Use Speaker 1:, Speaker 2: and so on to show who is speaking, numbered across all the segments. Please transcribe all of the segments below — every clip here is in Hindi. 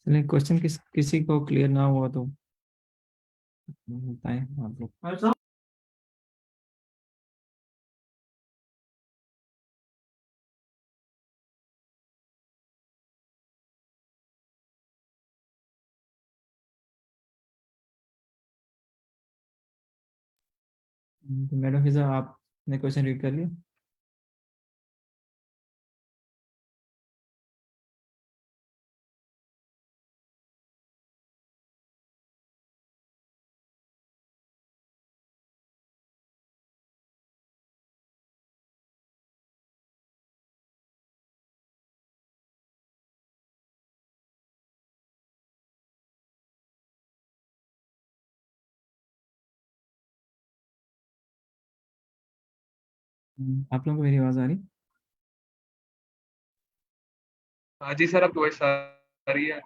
Speaker 1: चलिए, क्वेश्चन किसी को क्लियर ना हुआ तो बताएं आप लोग। तो मैडम फिजा, आपने क्वेश्चन रीड कर लिया? आप लोगों को मेरी आवाज आ रही?
Speaker 2: हाँ जी सर, आपकी वॉइस आ रही है।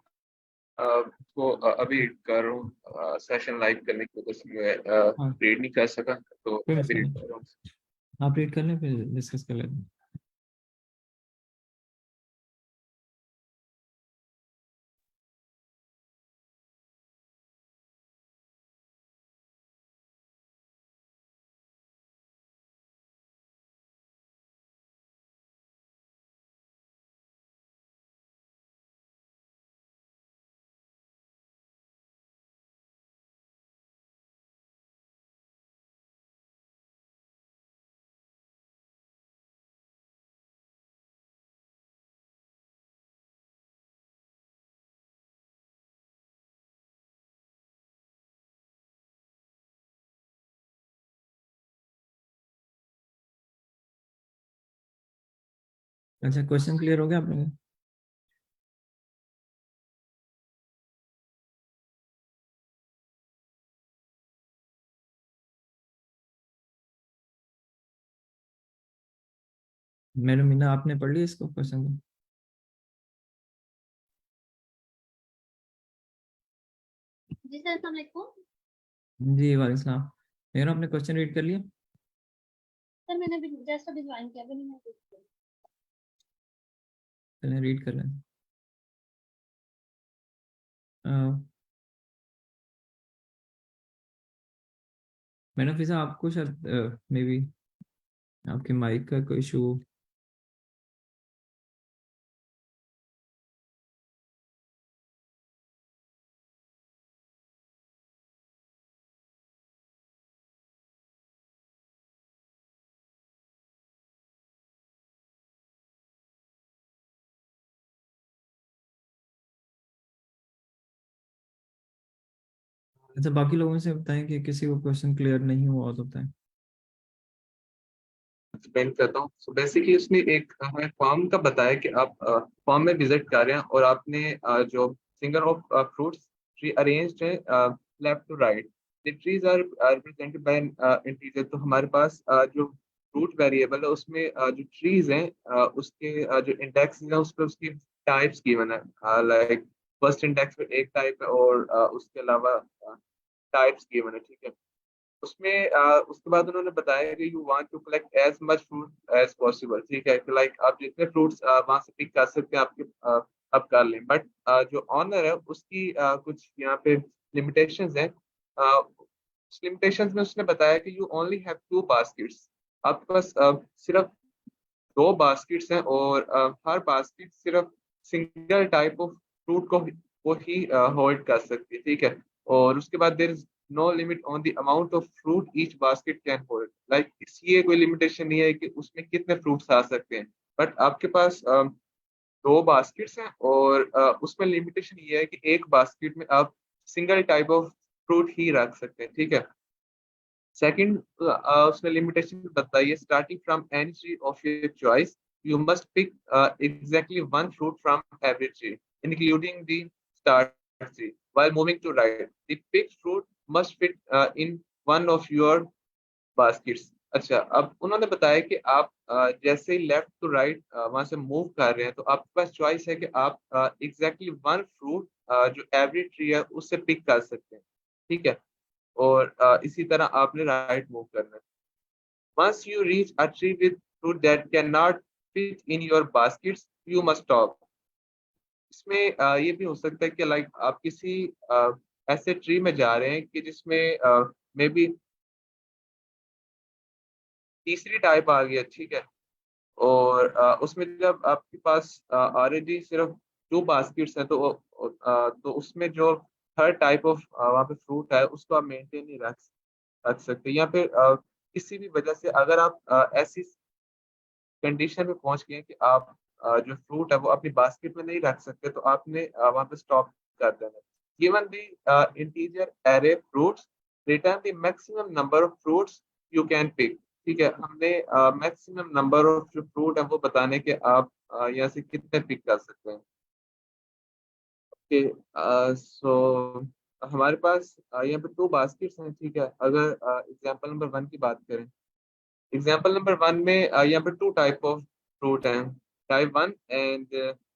Speaker 2: तो अभी कर रहा हूँ सेशन लाइव करने की वजह से मैं
Speaker 1: हाँ,
Speaker 2: रीड नहीं कर सका, तो
Speaker 1: कोई
Speaker 2: अभी
Speaker 1: मसला
Speaker 2: रीड
Speaker 1: नहीं।
Speaker 2: कर रहा हूँ।
Speaker 1: आप रीड कर लें, फिर डिस्कस कर लेते हैं। अच्छा, क्वेश्चन क्लियर हो गया आप लोगों को? मैडम मीना, आपने पढ़ लिया इसको, क्वेश्चन को?
Speaker 3: जी सर, अस्सलाम वालेकुम।
Speaker 1: जी वालेकुम सलाम। मैडम, आपने क्वेश्चन रीड कर लिया?
Speaker 3: सर मैंने अभी जस्ट अभी ज्वाइन किया, अभी नहीं मैं देख रही।
Speaker 1: चलिए, रीड कर लें। मैडम फिजा, आपको शायद मे बी आपके माइक का कोई इशू। अच्छा, बाकी लोगों से बताएं कि किसी को क्वेश्चन क्लियर नहीं हुआ हो तो बताएं।
Speaker 2: एक्सप्लेन करता हूँ। सो बेसिकली उसने एक हमें फॉर्म का बताया कि आप फॉर्म में विजिट कर रहे हैं और आपने जो singer of fruits tree arranged है left to right. The trees are represented by integer. तो हमारे पास जो फ्रूट वेरिएबल है उसमें जो ट्रीज हैं उसके जो इंडेक्स हैं उस पर उसकी टाइप्स गिवन है। लाइक फर्स्ट इंडेक्स पे एक टाइप है और उसके अलावा टाइप्स गिवन है, ठीक है। उसमें उसके बाद उन्होंने बताया कि you want to collect as much fruit as possible, ठीक है, कि लाइक आप जितने फ्रूट्स वहां से पिक कर सकते हैं आपके आप कर लें। बट जो ऑनर है उसकी कुछ यहाँ पे लिमिटेशंस हैं। उस लिमिटेशंस में उसने बताया कि you only have two baskets. आपके पास सिर्फ दो बास्केट्स हैं और हर बास्केट सिर्फ सिंगल टाइप ऑफ फ्रूट को ही होल्ड कर सकती है, ठीक है। और उसके बाद there is no limit on the amount of fruit each basket can hold. Like इसलिए कोई लिमिटेशन नहीं है कि उसमें कितने फ्रूट्स आ सकते हैं। बट आपके पास दो बास्केट्स हैं और उसमें लिमिटेशन ये है कि एक बास्केट में आप सिंगल टाइप ऑफ फ्रूट ही रख सकते हैं, ठीक है। सेकंड, उसने लिमिटेशन बताई है, starting from any tree of your choice you must pick exactly one fruit from every tree including the start tree while moving to right. The picked fruit must fit in one of your baskets. अच्छा, अब उन्होंने बताया कि आप जैसे ही लेफ्ट टू राइट वहां से मूव कर रहे हैं तो आपके पास चॉइस है कि आप एग्जैक्टली वन फ्रूट जो एवरी ट्री है उससे पिक कर सकते हैं, ठीक है। और इसी तरह आपने राइट मूव करना है। Once you reach a tree with fruit that cannot fit in your baskets, you must stop. इसमें ये भी हो सकता है कि लाइक आप किसी ऐसे ट्री में जा रहे हैं कि जिसमें मे बी तीसरी टाइप आ गई है, ठीक है, और उसमें जब आपके पास ऑलरेडी सिर्फ 2 बास्केट्स हैं, तो उसमें जो थर्ड टाइप ऑफ वहाँ पे फ्रूट है उसको आप मेंटेन नहीं रख सकते, या फिर किसी भी वजह से अगर आप ऐसी कंडीशन में पहुंच गए हैं कि आप जो फ्रूट है वो अपनी बास्केट में नहीं रख सकते, तो आपने वहाँ पे स्टॉप कर देना। Given the integer array fruits, return the maximum number of fruits you can pick. ठीक है, हमने मैक्सिमम नंबर ऑफ जो फ्रूट है वो बताने के आप यहाँ से कितने पिक कर सकते हैं। ओके, सो हमारे पास यहाँ पे 2 बास्केट्स हैं, ठीक है। अगर एग्जांपल नंबर 1 की बात करें, एग्जाम्पल नंबर 1 में यहाँ पे 2 टाइप ऑफ फ्रूट हैं, टाइप 1 एंड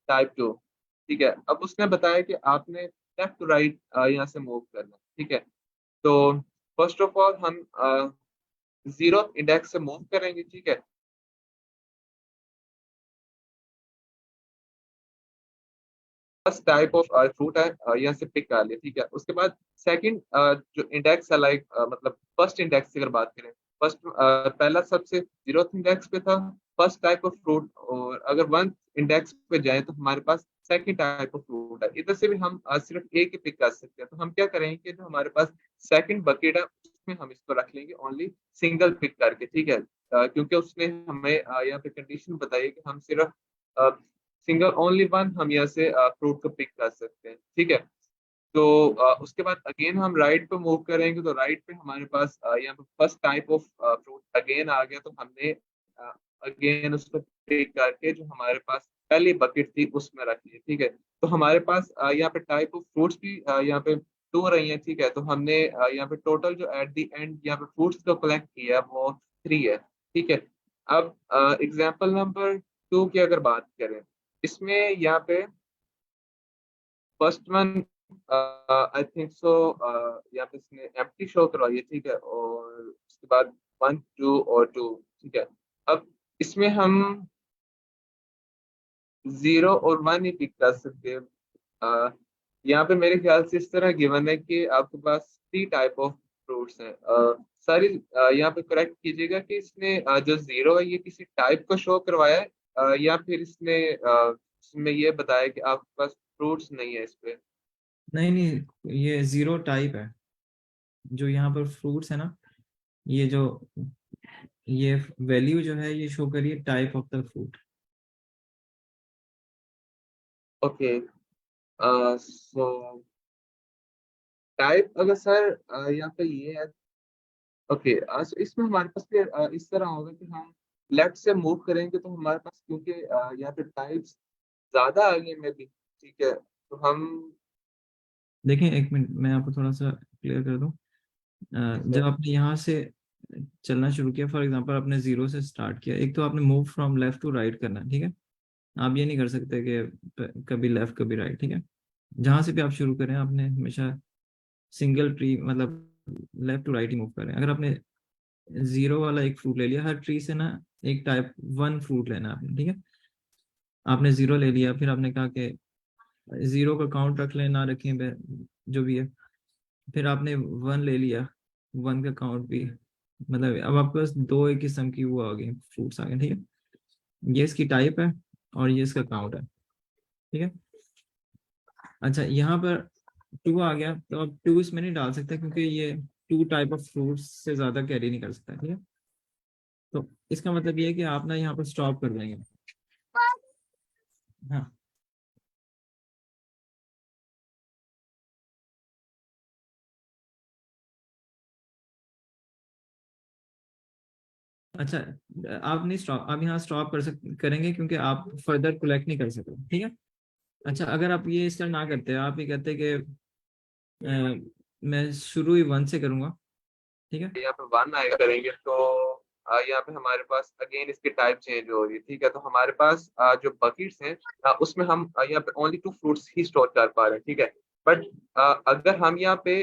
Speaker 2: टाइप 2। ठीक है, अब उसने बताया कि आपने लेफ्ट टू राइट यहाँ से मूव करना है, ठीक है। तो फर्स्ट ऑफ ऑल हम जीरो इंडेक्स से मूव करेंगे, ठीक है। फर्स्ट टाइप ऑफ फ्रूट है यहाँ से पिक कर लिया, ठीक है। उसके बाद सेकंड जो इंडेक्स है, लाइक मतलब फर्स्ट इंडेक्स की अगर बात करें, फर्स्ट पहला सबसे जीरो इंडेक्स पे था फर्स्ट टाइप ऑफ फ्रूट, और अगर वन इंडेक्स पे जाए तो हमारे पास सेकंड टाइप ऑफ फ्रूट है। इधर से भी हम सिर्फ एक ही पिक कर सकते हैं, तो हम क्या करेंगे कि जो हमारे पास सेकंड बकेट है उसमें हम इसको रख लेंगे ओनली सिंगल पिक करके, ठीक है। क्योंकि उसने हमें यहाँ पे कंडीशन बताई है कि हम सिर्फ सिंगल ओनली वन हम यहाँ से फ्रूट को पिक कर सकते हैं, ठीक है। तो उसके बाद अगेन हम राइट पे मूव करेंगे, तो राइट पे हमारे पास यहाँ पे first type of fruit again आ गया, तो हमने अगेन उसको पिक करके जो हमारे पास पहली बकेट थी उसमें रख ली, ठीक है। तो हमारे पास यहाँ पे टाइप ऑफ फ्रूट्स भी यहाँ पे 2 रही हैं, ठीक है। तो हमने यहाँ पे टोटल जो एट द एंड यहाँ पे फ्रूट्स को कलेक्ट किया है वो 3 है, ठीक है। अब एग्जाम्पल नंबर 2 की अगर बात करें, इसमें यहाँ पे first one I think so यहाँ पे इसने एम्प्टी शो करवाई है, ठीक है, और उसके बाद 1 2 और 2, ठीक है। अब इसमें हम 0 और 1 ही पिक कर सकते हैं। यहाँ पे मेरे ख्याल से इस तरह गिवन है कि आपके पास 3 टाइप ऑफ फ्रूट्स हैं। सारी यहाँ पे करेक्ट कीजिएगा कि इसने जो 0 है ये किसी टाइप को शो करवाया है, या फिर इसमें ये बताया कि आपके पास फ्रूट्स नहीं है इस पे।
Speaker 1: नहीं नहीं, ये जीरो टाइप है। जो यहाँ पर फ्रूट्स है ना, ये जो ये वैल्यू जो है ये शो करिए type of the fruit.
Speaker 2: Okay, so type अगर सर यहाँ पे ये है, ओके, so इसमें हमारे पास फिर इस तरह होगा कि हम लेफ्ट से मूव करेंगे तो हमारे पास क्योंकि यहाँ पे टाइप्स ज्यादा आ गई में भी, ठीक है, तो हम
Speaker 1: देखें, एक मिनट मैं आपको थोड़ा सा क्लियर कर दूं। जब
Speaker 2: सर
Speaker 1: आपने यहाँ से चलना शुरू किया, फॉर एग्जांपल आपने जीरो से स्टार्ट किया, एक तो आपने move from left to right करना है, ठीक है। आप ये नहीं कर सकते कि कभी लेफ्ट कभी राइट, ठीक है। जहां से भी आप शुरू करें आपने हमेशा सिंगल ट्री मतलब लेफ्ट टू राइट ही मूव करें। अगर आपने जीरो वाला एक फ्रूट ले लिया, हर ट्री से ना एक टाइप वन फ्रूट लेना है आपने, ठीक है। आपने जीरो ले लिया, फिर आपने कहा कि जीरो का काउंट रख लें ना रखें जो भी है। फिर आपने वन ले लिया, वन का काउंट भी, मतलब अब आपके पास दो एक किस्म की वो आ गई, फ्रूट्स आ गए, ठीक है। ये इसकी टाइप है और ये इसका काउंट है, ठीक है। अच्छा, यहाँ पर टू आ गया, तो अब टू इसमें नहीं डाल सकता क्योंकि ये टू टाइप ऑफ फ्रूट्स से ज्यादा कैरी नहीं कर सकता, ठीक है। तो इसका मतलब ये है कि आप ना यहाँ पर स्टॉप कर देंगे। हाँ, अच्छा, आप नहीं स्टॉप, आप यहाँ स्टॉप करेंगे क्योंकि आप फर्दर कलेक्ट नहीं कर सकते, ठीक है। अच्छा, अगर आप ये इस तरह ना करते, आप ये कहते कि मैं शुरू ही वन से करूंगा, ठीक है।
Speaker 2: यहाँ पे 1 आया करेंगे तो यहाँ पे हमारे पास अगेन इसकी टाइप चेंज हो रही है, ठीक है। तो हमारे पास जो बकेट्स हैं उसमें हम यहाँ पे ओनली 2 फ्रूट्स ही स्टोर कर पा रहे हैं, ठीक है। बट अगर हम यहाँ पे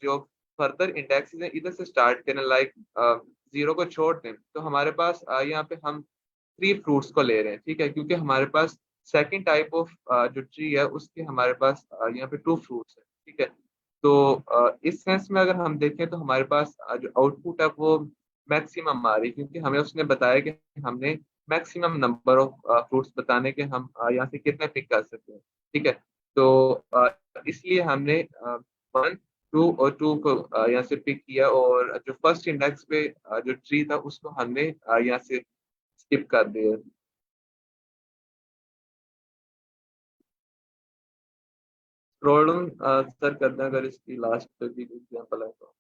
Speaker 2: जो फर्दर इंडेक्सेस हैं इधर से स्टार्ट करें, लाइक 0 को छोड़ दें, तो हमारे पास यहाँ पे हम 3 फ्रूट्स को ले रहे हैं, ठीक है, क्योंकि हमारे पास सेकंड टाइप ऑफ जो ट्री है उसके हमारे पास यहाँ पे 2 फ्रूट्स है, ठीक है। तो इस सेंस में अगर हम देखें तो हमारे पास जो आउटपुट है वो मैक्सिमम आ रही है, क्योंकि हमें उसने बताया कि हमने मैक्सिमम नंबर ऑफ फ्रूट्स बताने के हम यहाँ से कितने पिक कर सकते हैं, ठीक है। तो इसलिए हमने 1, 2 और 2 को यहाँ से पिक किया, और जो फर्स्ट इंडेक्स पे जो ट्री था उसको हमने यहाँ से स्किप कर दिया। प्रॉब्लम सर करते हैं अगर इसकी लास्ट पे भी एग्जाम्पल है तो।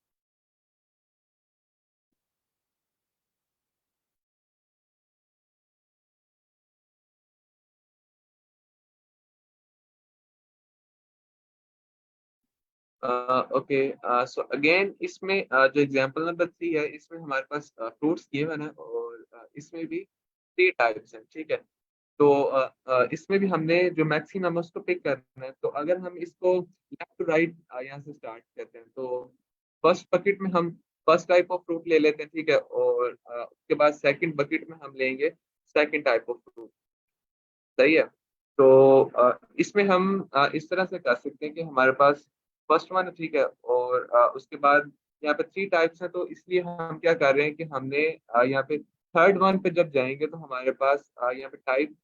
Speaker 2: ओके, सो अगेन इसमें जो एग्जांपल नंबर 3 है इसमें हमारे पास फ्रूट्स गिवन है, और इसमें भी 3 टाइप्स हैं, ठीक है। तो इसमें भी हमने जो मैक्सिमम है उसको पिक करना है। तो अगर हम इसको लेफ्ट टू राइट यहाँ से स्टार्ट करते हैं, तो फर्स्ट बकेट में हम फर्स्ट टाइप ऑफ फ्रूट ले लेते हैं, ठीक है, और उसके बाद सेकंड बकेट में हम लेंगे सेकंड टाइप ऑफ फ्रूट, सही है। तो इसमें हम इस तरह से कर सकते हैं कि हमारे पास फर्स्ट वन है, ठीक है, और उसके बाद यहाँ पे 3 टाइप्स हैं, तो इसलिए हम क्या कर रहे हैं कि हमने यहाँ पे थर्ड वन पे जब जाएंगे तो हमारे पास यहाँ पे टाइप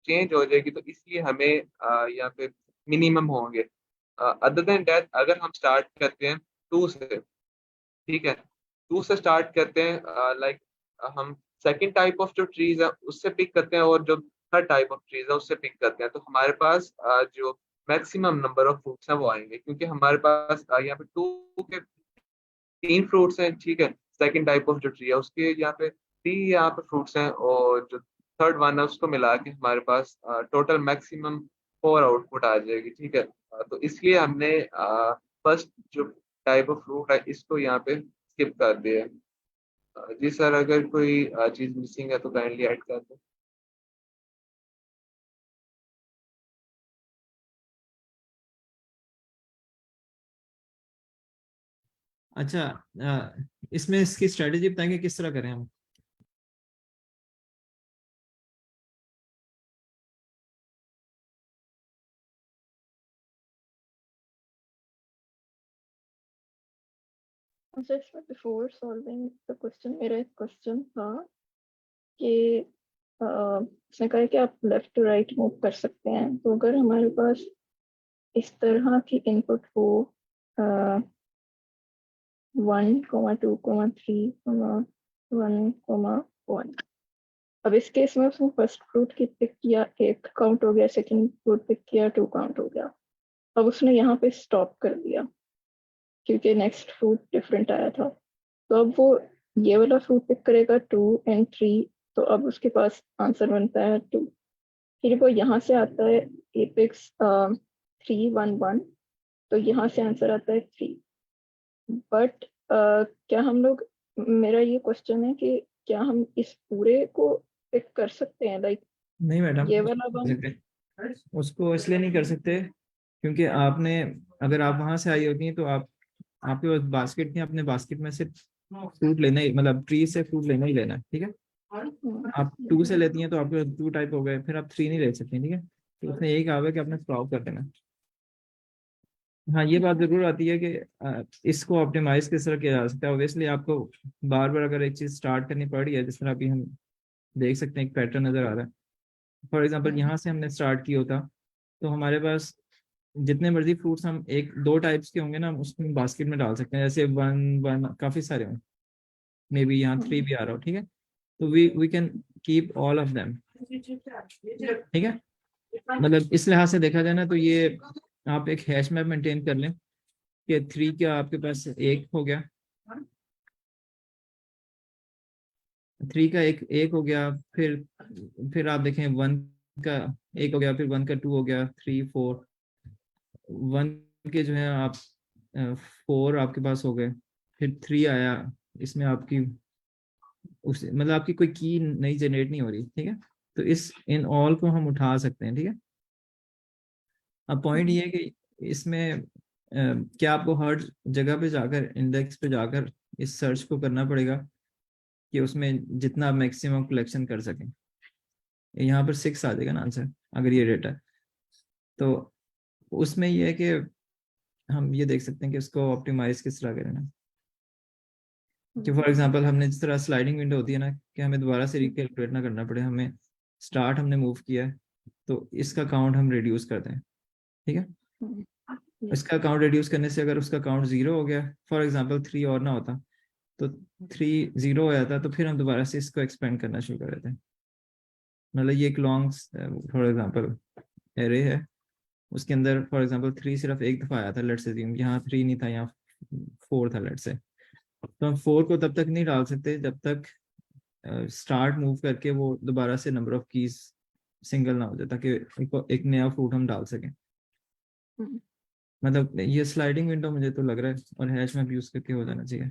Speaker 2: चेंज हो जाएगी, तो इसलिए हमें यहाँ पे मिनिमम होंगे। अदर देन दैट अगर हम स्टार्ट करते हैं 2 से, ठीक है, 2 से स्टार्ट करते हैं, लाइक हम सेकंड टाइप ऑफ जो ट्रीज है उससे पिक करते हैं, और जो थर्ड टाइप ऑफ ट्रीज है उससे पिक करते हैं, तो हमारे पास जो मैक्सिमम नंबर ऑफ फ्रूट्स हैं वो आएंगे, क्योंकि हमारे पास यहाँ पे 2 के 3 फ्रूट्स हैं, ठीक है। सेकंड टाइप ऑफ जो ट्री है उसके यहाँ पे 3 यहाँ पे फ्रूट्स हैं, और जो थर्ड वन है उसको मिला के हमारे पास टोटल मैक्सिमम 4 आउटपुट आ जाएगी, ठीक है। तो इसलिए हमने फर्स्ट जो टाइप ऑफ फ्रूट है इसको यहाँ पे स्किप कर दिया है। जी सर, अगर कोई चीज मिसिंग है तो काइंडली ऐड कर दो।
Speaker 1: अच्छा, इसमें इसकी स्ट्रेटेजी बताएंगे किस तरह करें हम?
Speaker 4: अच्छा, इसमें बिफोर सॉल्विंग द क्वेश्चन मेरा एक क्वेश्चन था कि उसने कहा कि आप लेफ्ट टू राइट मूव कर सकते हैं, तो अगर हमारे पास इस तरह की इनपुट हो 1,2,3,1,1, अब इस केस में उसने फर्स्ट फ्रूट की पिक किया, 1 काउंट हो गया, सेकंड फ्रूट पिक किया, 2 काउंट हो गया। अब उसने यहाँ पे स्टॉप कर दिया क्योंकि नेक्स्ट फ्रूट डिफरेंट आया था, तो अब वो ये वाला फ्रूट पिक करेगा 2 and 3, तो अब उसके पास आंसर बनता है 2। फिर वो यहाँ से आता है एपेक्स 3,1,1, तो यहाँ से आंसर आता है 3। बट क्या हम लोग, मेरा ये क्वेश्चन है कि क्या हम इस पूरे को पिक कर सकते हैं, लाइक
Speaker 1: नहीं मैडम,
Speaker 4: ये वाला वन?
Speaker 1: उसको इसलिए नहीं कर सकते क्योंकि आपने, अगर आप वहां से आई होती तो आप, आपके पास बास्केट थी, अपने बास्केट में से फ्रूट लेना ही, मतलब ट्री से फ्रूट लेना ही लेना है, ठीक है। आप 2 से लेती हैं तो आपके 2 टाइप हो गए, फिर आप 3 नहीं ले सकती, ठीक है। तो उसने यही कहा है कि आपने सॉल्व कर देना। हाँ, ये बात जरूर आती है कि इसको ऑप्टिमाइज किस तरह किया जा सकता है। ऑब्वियसली आपको बार बार अगर एक चीज स्टार्ट करनी पड़ रही है, जिस तरह अभी हम देख सकते हैं एक पैटर्न नजर आ रहा है। फॉर एग्जाम्पल यहाँ से हमने स्टार्ट किया होता तो हमारे पास जितने मर्जी फ्रूट्स हम 1-2 टाइप्स के होंगे ना, हम उसमें बास्केट में डाल सकते हैं, जैसे 1 1 काफी सारे हों, मे बी यहाँ 3 भी आ रहा हो, ठीक है। तो we can keep all of them, ठीक है। मतलब इस लिहाज से देखा जाए ना, तो ये आप एक हैश मैप मेंटेन कर लें कि 3 का आपके पास 1 हो गया, 3 का एक हो गया, फिर आप देखें 1 का 1 हो गया, फिर 1 का 2 हो गया, 3 4, 1 के जो है आप 4 आपके पास हो गए, फिर 3 आया, इसमें आपकी उस मतलब आपकी कोई की नई जनरेट नहीं हो रही, ठीक है। तो इस इन ऑल को हम उठा सकते हैं, ठीक है। अब पॉइंट ये है कि इसमें क्या आपको हर जगह पे जाकर, इंडेक्स पे जाकर इस सर्च को करना पड़ेगा कि उसमें जितना मैक्सिमम कलेक्शन कर सकें। यहाँ पर 6 आ जाएगा ना आंसर। अगर ये डेटा है तो उसमें ये है कि हम ये देख सकते हैं कि उसको ऑप्टिमाइज किस तरह करें ना, कि फॉर एग्जांपल हमने जिस तरह स्लाइडिंग विंडो होती है ना, कि हमें दोबारा से रिकैलकुलेट ना करना पड़े, हमें स्टार्ट हमने मूव किया है तो इसका काउंट हम रिड्यूस करते हैं, ठीक है। इसका काउंट रिड्यूस करने से अगर उसका काउंट 0 हो गया, फॉर एग्जांपल 3 और ना होता तो 3 0 हो जाता, तो फिर हम दोबारा से इसको एक्सपेंड करना शुरू कर देते हैं। मतलब ये एक लॉन्ग फॉर एग्जांपल एरे है, उसके अंदर फॉर एग्जांपल 3 सिर्फ एक दफा आया था, लेट्स से यहाँ 3 नहीं था, यहाँ 4 था लेट्स से, तो हम 4 को तब तक नहीं डाल सकते जब तक स्टार्ट मूव करके वो दोबारा से नंबर ऑफ कीज सिंगल ना हो जाए, ताकि एक नया फ्रूट हम डाल सकें। मतलब ये स्लाइडिंग विंडो मुझे तो लग रहा है और हैश मैप यूज करके हो जाना चाहिए।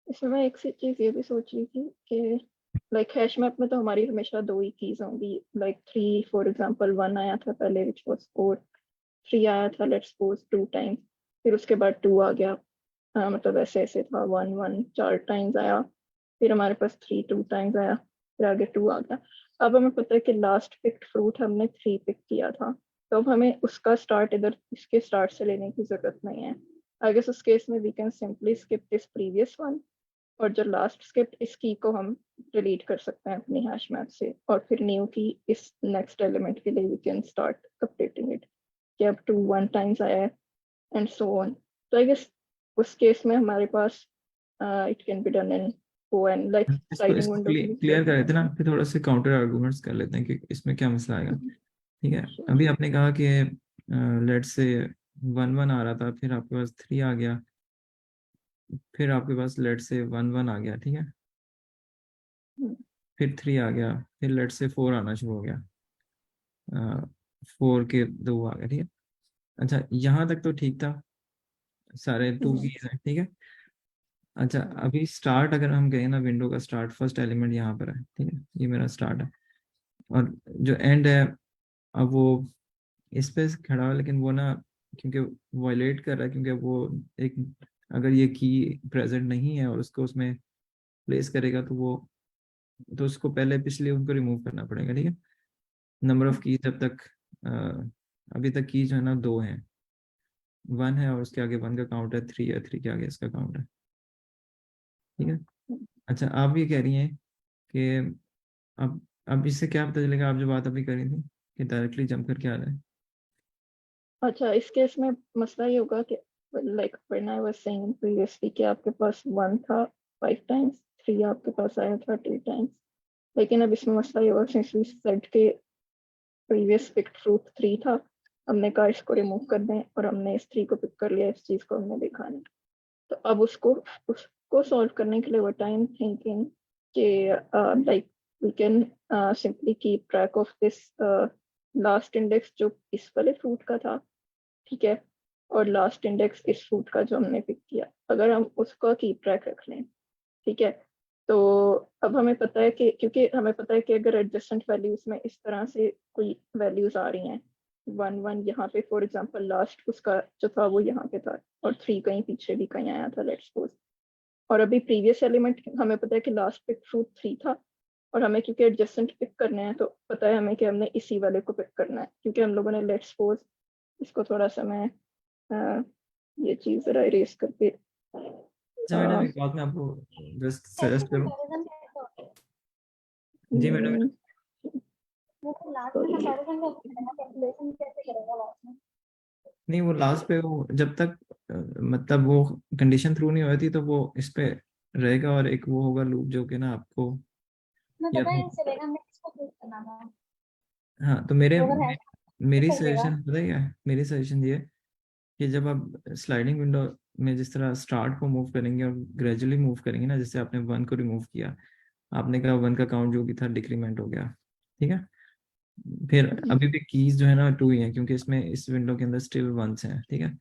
Speaker 4: इसमें मैं एक चीज ये भी सोच रही थी कि लाइक हैश मैप में तो हमारी हमेशा 2 ही कीज होंगी, लाइक 3 फॉर एग्जांपल 1 आया था पहले विच वाज 4, 3 आया था लेट्स सपोज 2 टाइम्स, फिर उसके बाद 2 आ गया, मतलब ऐसे ऐसे था 1 1 4 टाइम्स आया, फिर हमारे पास 3 2 टाइम्स आया, फिर आगे 2 आ गया। अब हमें पता है कि लास्ट पिक्ड फ्रूट हमने 3 पिक किया था, तो अब हमें उसका स्टार्ट इधर इसके स्टार्ट से लेने की जरूरत नहीं है। आई गेस उस केस में we can simply skip this previous one, और जो लास्ट स्किप इस की को हम डिलीट कर सकते हैं अपनी हैश मैप से, और फिर न्यू की इस नेक्स्ट एलिमेंट के लिए we can start updating it कि अब 2 1 टाइम्स आया है एंड सो ऑन। तो आई गेस उस केस में हमारे पास it can be done in O N like
Speaker 1: इसको
Speaker 4: स्लाइडिंग
Speaker 1: इसको
Speaker 4: विंडो की
Speaker 1: क्लियर कर लेते हैं ना, फिर थोड़ा सा काउंटर आर्गुमेंट्स कर लेते हैं कि इसमें क्या मसला आएगा। ठीक है, अभी आपने कहा कि लेट्स से 1 1 आ रहा था, फिर आपके पास 3 आ गया, फिर आपके पास लेट्स से 1 1 आ गया, ठीक है, फिर 3 आ गया, फिर लेट्स से 4 आना शुरू हो गया, 4 के 2 आ गए, ठीक है। अच्छा, यहाँ तक तो ठीक था, सारे 2 कीज हैं, ठीक है। अच्छा, अभी स्टार्ट अगर हम कहें ना, विंडो का स्टार्ट फर्स्ट एलिमेंट यहाँ पर है, ठीक है, ये मेरा स्टार्ट है, और जो एंड है अब वो इस पे खड़ा है, लेकिन वो ना क्योंकि वायलेट कर रहा है, क्योंकि वो एक अगर ये की प्रेजेंट नहीं है और उसको उसमें प्लेस करेगा तो वो, तो उसको पहले पिछले उनको रिमूव करना पड़ेगा, ठीक है। नंबर ऑफ की जब तक अभी तक की जो है ना 2 है, 1 है और उसके आगे 1 का काउंट है, 3 है, 3 के आगे इसका काउंट है, ठीक है। अच्छा, आप ये कह रही हैं कि अब इससे क्या पता चलेगा, आप जो बात अभी कर रही थी कि डायरेक्टली जंप करके आ जाए।
Speaker 4: अच्छा, इस केस में मसला ये होगा कि like when I was saying previously कि आपके पास 1 था 5 टाइम्स, 3 आपके पास आया था 2 टाइम्स, लेकिन अब इसमें मसला ये होगा सिंस वी सेड के प्रीवियस पिक्ड फ्रूट 3 था, हमने कहा इसको रिमूव कर दें और हमने इस 3 को पिक कर लिया, इस चीज को हमने देखा नहीं। तो अब उसको सॉल्व करने के लिए व्हाट आई एम थिंकिंग कि like we can simply keep track of this last index जो इस वाले फ्रूट का था, ठीक है, और लास्ट इंडेक्स इस फ्रूट का जो हमने पिक किया, अगर हम उसका कीप ट्रैक रख लें, ठीक है, तो अब हमें पता है कि क्योंकि हमें पता है कि अगर एडजस्टेंट वैल्यूज में इस तरह से कोई वैल्यूज आ रही हैं, 1 1 यहाँ पे फॉर एग्जांपल लास्ट उसका जो था वो यहाँ पे था, और 3 कहीं पीछे भी कहीं आया था लेट्स सपोज, और अभी प्रीवियस एलिमेंट हमें पता है कि लास्ट पिक फ्रूट 3 था, और हमें क्योंकि एडजस्टेंट पिक करने हैं तो पता है हमें कि हमने इसी वाले को पिक करना है, क्योंकि हम लोगों ने लेट्स सपोज इसको थोड़ा सा मैं ये चीज जरा इरेज करके
Speaker 1: अच्छा मैडम, एक बात मैं आपको जस्ट सजेस्ट करूं।
Speaker 3: कंपैरिजन कैसे होता है?
Speaker 1: जी मैडम।
Speaker 3: वो तो लास्ट में कंपैरिजन कैसे करेगा, कैलकुलेशन कैसे करेगा लास्ट में?
Speaker 1: नहीं, वो लास्ट पे वो जब तक मतलब वो कंडीशन थ्रू नहीं होती तो वो इस पे रहेगा, और एक वो होगा लूप जो कि ना आपको
Speaker 3: मैं
Speaker 1: या
Speaker 3: पता
Speaker 1: तो,
Speaker 3: है चलेगा हमें किसको प्रूव करना था,
Speaker 1: हाँ तो मेरे
Speaker 3: तो अगर है
Speaker 1: मेरी
Speaker 3: कर देगा।
Speaker 1: सजेशन पता है क्या है, मेरी सजेशन ये है कि जब आप स्लाइडिंग विंडो में जिस तरह स्टार्ट को मूव करेंगे और ग्रेजुअली मूव करेंगे ना, जैसे आपने 1 को रिमूव किया, आपने कहा 1 का काउंट जो भी था डिक्रीमेंट हो गया, ठीक है। फिर अभी भी कीज जो है ना 2 ही है, क्योंकि इसमें इस विंडो के अंदर स्टिल 1s हैं, ठीक है।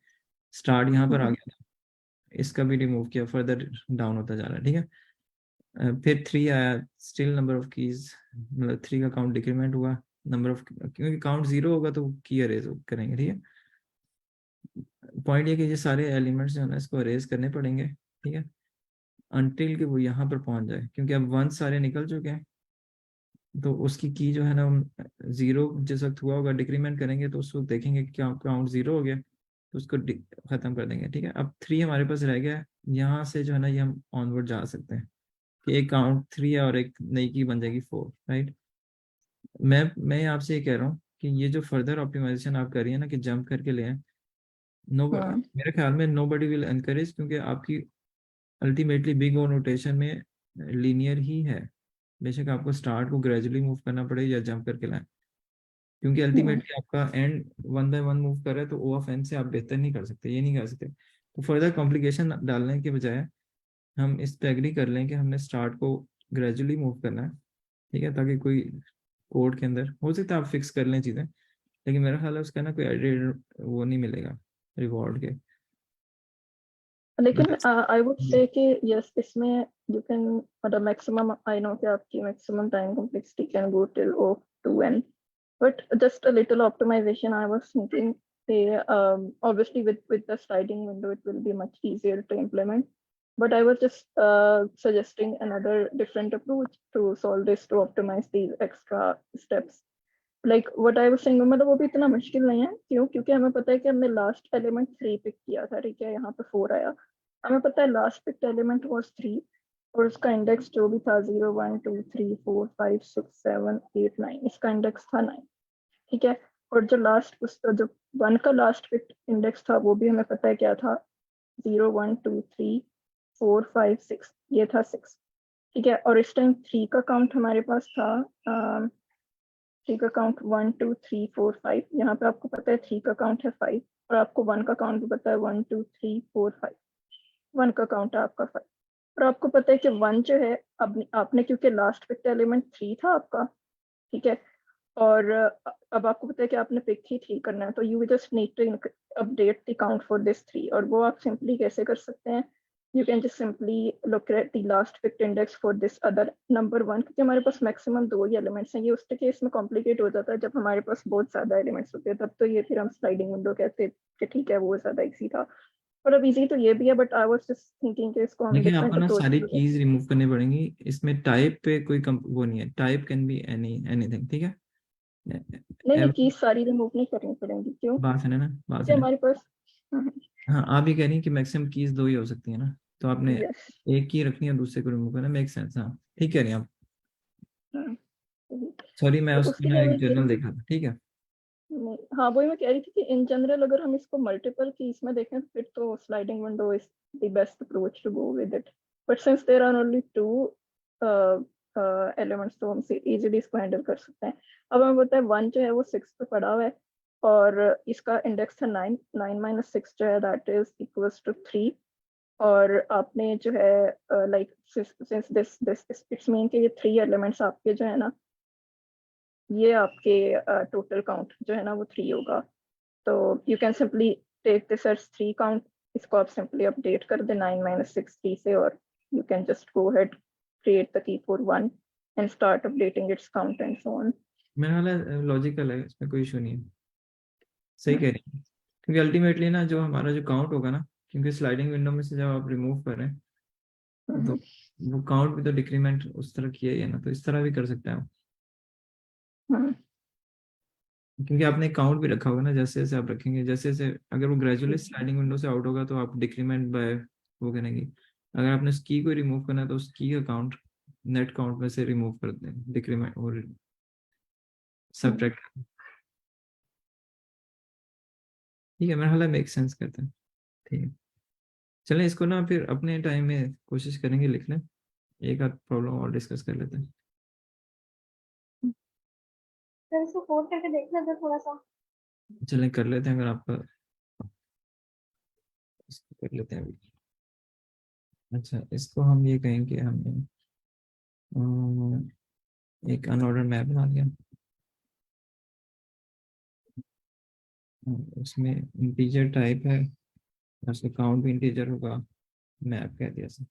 Speaker 1: स्टार्ट यहाँ पर आ गया था, इसका भी रिमूव किया, फर्दर डाउन होता जा रहा है, ठीक है। फिर 3 आया, स्टिल नंबर ऑफ कीज, मतलब 3 का काउंट डिक्रीमेंट हुआ, नंबर ऑफ, क्योंकि काउंट 0 होगा तो की अरेज करेंगे, ठीक है। पॉइंट ये कि ये सारे एलिमेंट्स जो है ना इसको अरेज करने पड़ेंगे, ठीक है, अनटिल कि वो यहाँ पर पहुंच जाए, क्योंकि अब 1 सारे निकल चुके हैं, तो उसकी की जो है ना, हम जीरो जिस वक्त हुआ होगा डिक्रीमेंट करेंगे तो उस वक्त देखेंगे कि क्या काउंट जीरो हो गया, तो उसको खत्म कर देंगे। ठीक है, अब 3 हमारे पास रह गया है, यहाँ से जो है ना ये हम ऑनवर्ड जा सकते हैं कि एक काउंट 3 है और एक नई की बन जाएगी 4, राइट। मैं आपसे ये कह रहा हूँ कि ये जो फर्दर ऑप्टिमाइजेशन आप कर रही है ना कि जंप करके ले आए, नो,
Speaker 4: हाँ
Speaker 1: मेरे ख्याल में नो बडी विल एनकरेज, क्योंकि आपकी अल्टीमेटली बिग ओ नोटेशन में लीनियर ही है। बेशक आपको स्टार्ट को ग्रेजुअली मूव करना पड़े या जंप करके लाएं, क्योंकि
Speaker 4: हाँ
Speaker 1: अल्टीमेटली आपका एंड 1 बाय 1 मूव कर रहा है, तो ओ ऑफ एन से आप बेहतर नहीं कर सकते, ये नहीं कर सकते। तो फर्दर कॉम्प्लिकेशन डालने के बजाय हम इस पे एग्री कर लें कि हमने स्टार्ट को ग्रेजुअली मूव करना है, ठीक है, ताकि कोई कोड के अंदर हो सकता है आप फिक्स कर लें चीज़ें, लेकिन मेरा ख्याल है उसका ना कोई एडेड वो नहीं मिलेगा रिवॉर्ड के।
Speaker 4: लेकिन आई वुड से कि यस इसमें यू कैन, मतलब मैक्सिमम आई नो कि आपकी maximum time complexity can go till O two N, but just a little optimization I was thinking, say obviously with the sliding window it will be much easier to implement, but I was just suggesting another different approach to solve this, to optimize these extra steps, like what I was saying, मतलब वो भी इतना मुश्किल नहीं है, क्यों, क्योंकि हमें पता है कि हमने लास्ट एलिमेंट 3 पिक किया था, ठीक है, यहाँ पे 4 आया, हमें पता है लास्ट पिक एलिमेंट वाज 3 और उसका इंडेक्स जो भी था 0 1 2 3 4 5 6 7 8 9, इसका इंडेक्स था 9, ठीक है, और जो लास्ट उसका जो 1 का लास्ट बिट इंडेक्स था वो भी हमें पता है क्या था, 0 1 2 3 4 5 6, ये था 6, ठीक है, और इस टाइम 3 का काउंट हमारे पास था, 3 का काउंट 1 2 3 4 5, यहाँ पे आपको पता है 3 का काउंट है 5, और आपको 1 का काउंट भी पता है 1 2 3 4 5, 1 का काउंट है आपका 5, और आपको पता है कि 1 जो है, अब आपने क्योंकि लास्ट बिट एलिमेंट 3 था आपका, ठीक है, और अब आपको पता है कि आपने पिक ही 3 करना है, तो you just need to update the count for this 3, और वो आप सिंपली कैसे कर सकते हैं, you can just simply look at the last picked index for this other number 1, क्योंकि हमारे पास मैक्सिमम 2 ही एलिमेंट्स हैं, ये उसके केस में कॉम्प्लिकेट हो जाता है जब हमारे पास बहुत ज्यादा एलिमेंट्स होते हैं, तब तो ये फिर हम स्लाइडिंग विंडो कहते हैं कि ठीक है वो ज्यादा इजी था, और अब इजी तो ये भी है, but I was just thinking कि इसको हम
Speaker 1: देखिए आपको
Speaker 4: डिफरेंट
Speaker 1: ना
Speaker 4: अप्रोच
Speaker 1: सारी
Speaker 4: से,
Speaker 1: कीज रिमूव करनी पड़ेंगी, इसमें टाइप पे कोई वो नहीं है, टाइप कैन बी एनीथिंग, ठीक है।
Speaker 4: नहीं नहीं
Speaker 1: एव-
Speaker 4: कीज सारी रिमूव नहीं करनी पड़ेंगी, क्यों,
Speaker 1: बात है ना, बात
Speaker 4: क्योंकि
Speaker 1: है ना।
Speaker 4: हमारे पास,
Speaker 1: हाँ, आप ही कह रही हैं कि मैक्सिमम कीज 2 ही हो सकती है ना, तो आपने
Speaker 4: यस,
Speaker 1: एक की रखनी है, दूसरे को रिमूव करना, मेक सेंस। हाँ, ठीक कह रही हैं आप।
Speaker 4: हाँ,
Speaker 1: सॉरी, मैं
Speaker 4: तो
Speaker 1: उसकी
Speaker 4: उसके
Speaker 1: ना
Speaker 4: लिए
Speaker 1: एक
Speaker 4: वही कह
Speaker 1: जर्नल
Speaker 4: रही
Speaker 1: देखा था, ठीक है।
Speaker 4: हाँ वही मैं कह रही थी कि इन जनरल अगर हम इसको मल्टीपल कीज में देखें फिर तो sliding window is the best approach to go with it, but since there are only 2 elements तो हम इजीली इसको हैंडल कर सकते हैं। अब हमें पता है 1 जो है वो 6 पे पड़ा हुआ है, और इसका इंडेक्स है 9, 9 माइनस 6 जो है दैट इज इक्वल्स टू 3, और आपने जो है like since this this it's mean कि ये 3 एलिमेंट्स आपके जो है ना, ये आपके टोटल काउंट जो है ना वो 3 होगा, तो you can simply take this as 3 count, इसको आप सिंपली अपडेट कर दे 9 माइनस 6 3 से, और you can just go head create the key for 1 and start updating it's count and so on.
Speaker 1: मेरा हाल है लॉजिकल है, इसमें कोई इशू नहीं है, सही कह रही है। क्योंकि अल्टीमेटली ना जो हमारा जो काउंट होगा ना, क्योंकि स्लाइडिंग विंडो में से जब आप रिमूव करें तो वो काउंट भी तो डिक्रीमेंट उस तरह किया ही है ना, तो इस तरह भी कर सकते हैं आप, क्योंकि आपने काउंट भी रखा होगा ना, जैसे जैसे आप रखेंगे, जैसे जैसे अगर वो ग्रेजुअली स्लाइडिंग विंडो से आउट होगा तो आप डिक्रीमेंट बाय वो करेंगे। अगर आपने उस की को रिमूव करना है तो उस की का काउंट नेट काउंट में से रिमूव कर दें, डिक्रीमेंट और सब्ट्रैक्ट। ठीक है, मेरा हाल मेक सेंस करता है, ठीक है। चलें इसको ना फिर अपने टाइम में कोशिश करेंगे लिखने, एक आध प्रॉब्लम और डिस्कस कर लेते हैं।
Speaker 3: सर इसको कोड करके देखना था थोड़ा सा।
Speaker 1: चलें कर लेते हैं, अगर आपका इसको कर लेते हैं अभी। अच्छा, इसको हम ये कहेंगे हमने एक अनऑर्डर मैप बना लिया, उसमें इंटीजर टाइप है, उसका काउंट भी इंटीजर होगा, मैप कह दिया सर।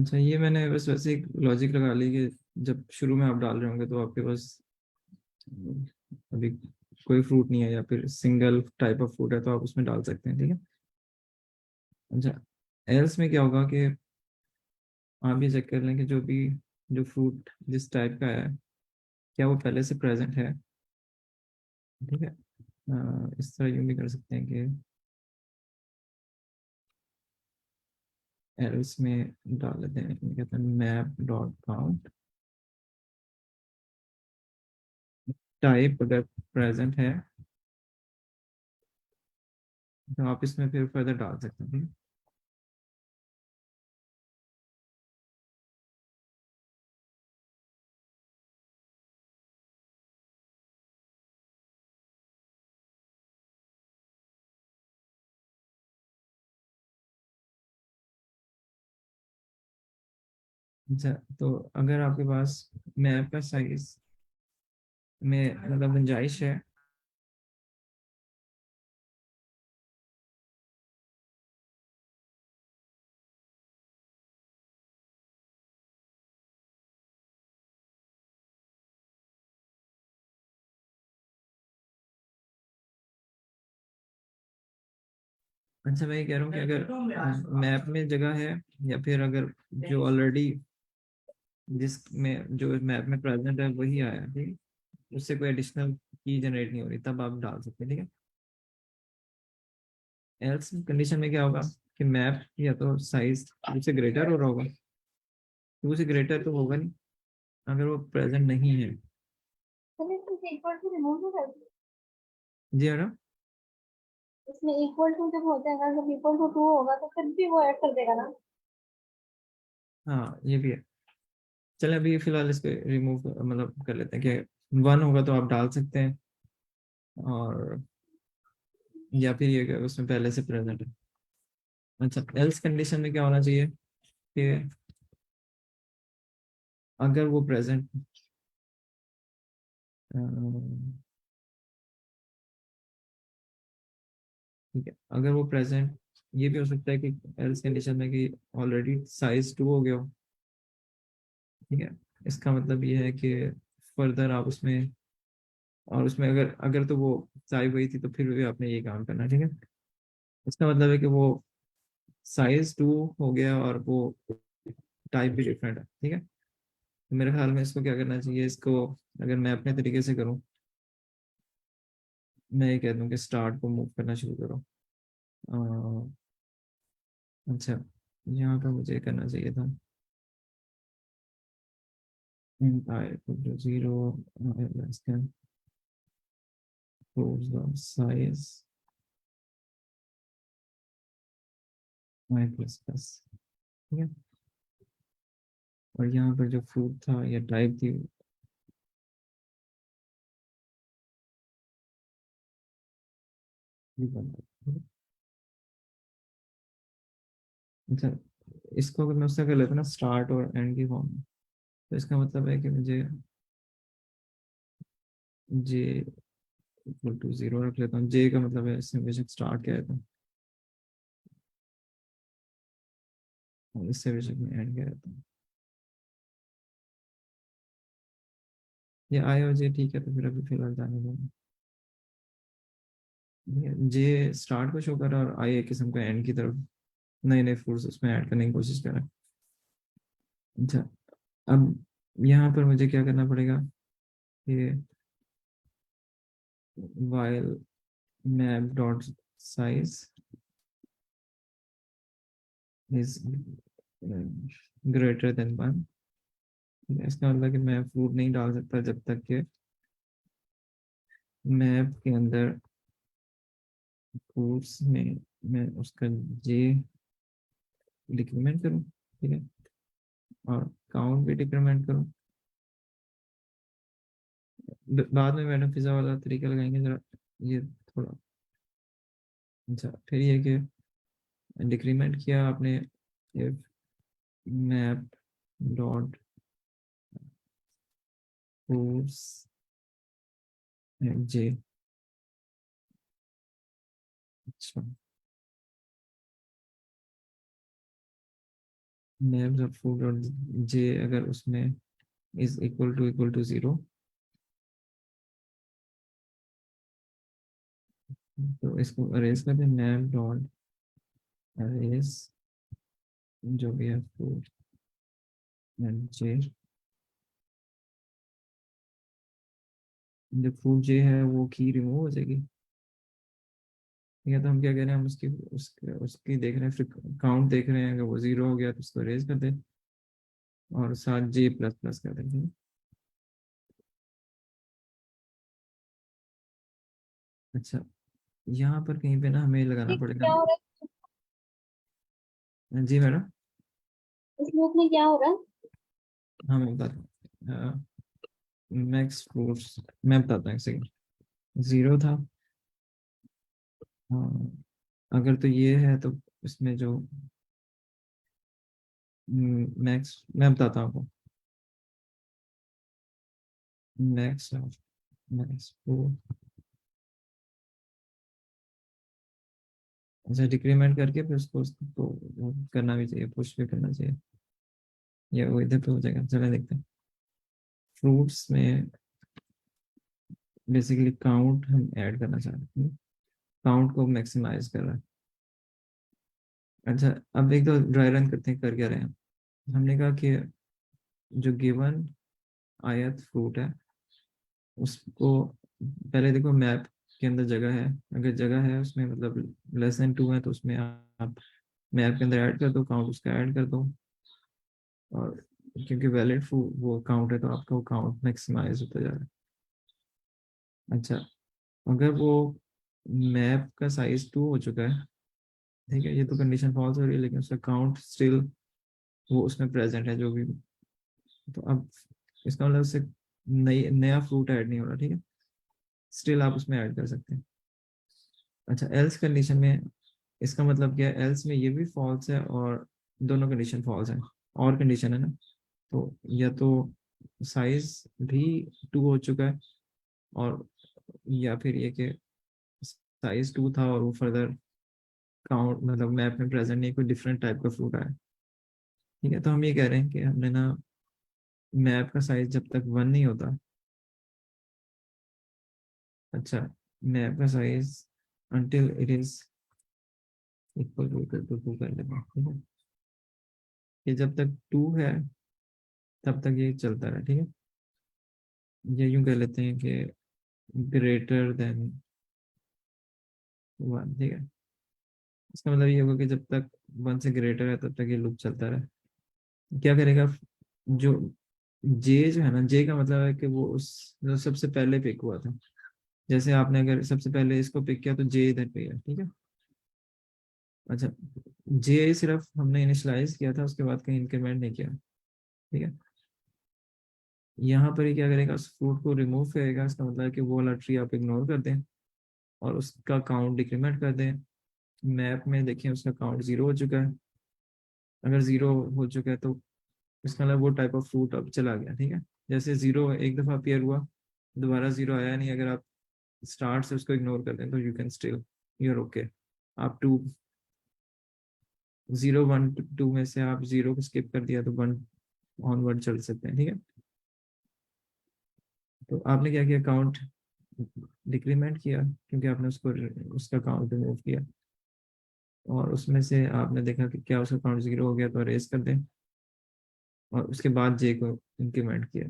Speaker 1: अच्छा, ये मैंने बस वैसे एक लॉजिक लगा ली कि जब शुरू में आप डाल रहे होंगे तो आपके पास अभी कोई फ्रूट नहीं है या फिर सिंगल टाइप ऑफ फ्रूट है तो आप उसमें डाल सकते हैं, ठीक है। अच्छा, एल्स में क्या होगा कि आप ये चेक कर लें कि जो फ्रूट जिस टाइप का है क्या वो पहले से प्रेजेंट है, ठीक है। इस तरह यूँ भी कर सकते हैं कि एल्स में डाल लेते हैं, कहते हैं मैप डॉट काउंट, टाइप अगर प्रेजेंट है तो आप इसमें फिर फर्दर डाल सकते हैं, ठीक है। अच्छा, तो अगर आपके पास मैप का साइज में मतलब गुंजाइश है, अच्छा मैं ये कह रहा हूँ कि अगर मैप में जगह है या फिर अगर जो ऑलरेडी जिसमें जो मैप में प्रेजेंट है वही आया, ठीक है, उससे कोई एडिशनल की जनरेट नहीं हो रही, तब आप डाल सकते हैं, ठीक है। एल्स कंडीशन में क्या होगा कि मैप या तो साइज टू से ग्रेटर हो रहा होगा, टू से ग्रेटर तो होगा नहीं अगर वो प्रेजेंट नहीं है।
Speaker 3: चलिए तुम इक्वल टू रिमूव भी कर दो।
Speaker 1: जी मैडम।
Speaker 3: इसमें इक्वल टू जब होता है ना, जब इक्वल टू टू होगा तो फिर भी वो ऐड कर देगा ना।
Speaker 1: हाँ ये भी है। चलें अभी फिलहाल इसको रिमूव मतलब कर लेते हैं कि वन होगा तो आप डाल सकते हैं, और या फिर ये कि उसमें पहले से प्रेजेंट है। अच्छा, एल्स कंडीशन में क्या होना चाहिए कि अगर वो प्रेजेंट, ठीक है, अगर वो प्रेजेंट, ये भी हो सकता है कि एल्स कंडीशन में कि ऑलरेडी साइज टू हो गया हो, ठीक है। इसका मतलब ये है कि फर्दर आप उसमें, और उसमें अगर अगर तो वो साइज वही थी तो फिर भी आपने ये काम करना है, ठीक है। इसका मतलब है कि वो साइज टू हो गया और वो टाइप भी डिफरेंट है, ठीक है। तो मेरे ख्याल में इसको क्या करना चाहिए, इसको अगर मैं अपने तरीके से करूँ, मैं ये कह दूँ कि स्टार्ट को मूव करना शुरू करो। अच्छा, यहाँ पर मुझे करना चाहिए था int I equal to 0, I less than close the size y plus plus, ठीक है। और यहाँ पर जो फ्रूट था या टाइप थी, वो बन गई, ठीक है? अच्छा, इसको अगर मैं उससे कर लेता ना स्टार्ट और एंड की फॉर्म में, तो इसका मतलब है कि मुझे जे इक्वल टू जीरो रख लेता हूँ। जे का मतलब है इससे बेशक स्टार्ट क्या है, तो इससे बेशक मैं एंड क्या रहता हूँ, ये आई और जे ठीक है, तो फिर अभी फिलहाल जाने दो। जे स्टार्ट को शो कर रहा है और आई एक किस्म का एंड की तरफ नए नए फ्रूट्स उसमें ऐड करने की कोशिश कर रहा है। अच्छा, अब यहाँ पर मुझे क्या करना पड़ेगा कि while map dot size is greater than one, इसका मतलब कि मैं फ्रूट नहीं डाल सकता जब तक कि मैप के अंदर फ्रूट्स में मैं उसका जे डिक्रीमेंट करूँ, ठीक है, और काउंट भी डिक्रीमेंट करूँ। बाद में मैडम पिज्जा वाला तरीका लगाएंगे जरा, ये थोड़ा। अच्छा, फिर ये कि डिक्रीमेंट किया आपने, इफ मैप डॉट फ्रूट्स जे, अच्छा names of food और j अगर उसमें is equal to 0, तो इसको अरेज करते हैं name डॉट अरेज जो भी है food and j। जो food j है वो की रिमूव हो जाएगी, ठीक है। तो हम क्या कह रहे हैं, हम उसकी देख रहे हैं, फिर काउंट देख रहे हैं, अगर वो 0 हो गया तो उसको अरेज कर दे और साथ j प्लस प्लस कर देंगे। अच्छा, यहाँ पर कहीं पे ना हमें लगाना
Speaker 3: ये
Speaker 1: पड़ेगा।
Speaker 3: क्या हो रहा
Speaker 1: जी मैडम।
Speaker 3: है इस लूप में, क्या हो रहा है?
Speaker 1: हाँ मैं बता, मैक्स फ्रूट्स मैं बताता हूँ, एक सेकंड। 0 था, हाँ। अगर तो ये है तो इसमें जो मैक्स मैं बताता हूँ आपको, मैक्स मैक्स फ्रूट, अच्छा डिक्रीमेंट करके फिर उसको वो करना भी चाहिए, पुश भी करना चाहिए, या वो इधर पे हो जाएगा। चलो देखते हैं। फ्रूट्स में बेसिकली काउंट हम ऐड करना चाहते हैं, काउंट को मैक्सिमाइज कर रहा है। अच्छा, अब एक तो ड्राई रन करते हैं, कर क्या रहे हैं। हमने कहा कि जो गिवन आयत फ्रूट है उसको पहले देखो मैप के अंदर जगह है, अगर जगह है उसमें मतलब लेस देन 2 है तो उसमें आप मैप के अंदर ऐड कर दो, काउंट उसका ऐड कर दो, और क्योंकि वैलिड वो काउंट है तो आपका वो काउंट मैक्सिमाइज होता जा रहा है। अच्छा, अगर वो मैप का साइज 2 हो चुका है, ठीक है, ये तो कंडीशन फॉल्स हो रही है लेकिन उसका काउंट स्टिल वो उसमें प्रेजेंट है जो भी, तो अब इसका मतलब उससे नया फ्रूट ऐड नहीं हो रहा, ठीक है, स्टिल आप उसमें ऐड कर सकते हैं। अच्छा, एल्स कंडीशन में इसका मतलब क्या है, एल्स में ये भी फॉल्स है और दोनों कंडीशन फॉल्स है, और कंडीशन है ना, तो या तो साइज भी 2 हो चुका है, और या फिर ये कि साइज 2 था और वो फर्दर काउंट मतलब मैप में प्रेजेंट नहीं, कोई डिफरेंट टाइप का फ्रूट आया, ठीक है। तो हम ये कह रहे हैं कि हमने ना मैप का साइज जब तक 1 नहीं होता, अच्छा, मैप का size until it is equal to 2 कर लेते हैं, ठीक है, ये जब तक 2 है तब तक ये चलता रहा, ठीक है। ये यूं कह लेते हैं कि ग्रेटर देन 1, ठीक है। इसका मतलब ये होगा कि जब तक 1 से ग्रेटर है तब तक ये लूप चलता रहे। क्या करेगा, जो जे जो है ना, जे का मतलब है कि वो उस जो सबसे पहले पिक हुआ था, जैसे आपने अगर सबसे पहले इसको पिक किया तो जे इधर पे है, ठीक है। अच्छा, जे सिर्फ हमने इनिशियलाइज किया था, उसके बाद कहीं इंक्रीमेंट नहीं किया, ठीक है। यहाँ पर ही क्या करेगा, उस फ्रूट को रिमूव करेगा, इसका मतलब है कि वो वाला ट्री आप इग्नोर कर दें और उसका काउंट डिक्रीमेंट कर दें। मैप में देखें उसका काउंट 0 हो चुका है, अगर 0 हो चुका है तो इसका मतलब वो टाइप ऑफ फ्रूट अब चला गया, ठीक है। जैसे 0 एक दफा अपीयर हुआ, दोबारा 0 आया नहीं, अगर आप स्टार्ट से उसको इग्नोर कर दें तो you can still you're okay. आप 0 1 2 में से आप 0 को स्किप कर दिया तो 1 ऑनवर्ड चल सकते हैं, ठीक है। तो आपने क्या किया, काउंट डिक्रीमेंट किया क्योंकि आपने उसका काउंट रिमूव किया, और उसमें से आपने देखा कि क्या उसका काउंट 0 हो गया तो अरेज कर दें, और उसके बाद जे को इंक्रीमेंट किया।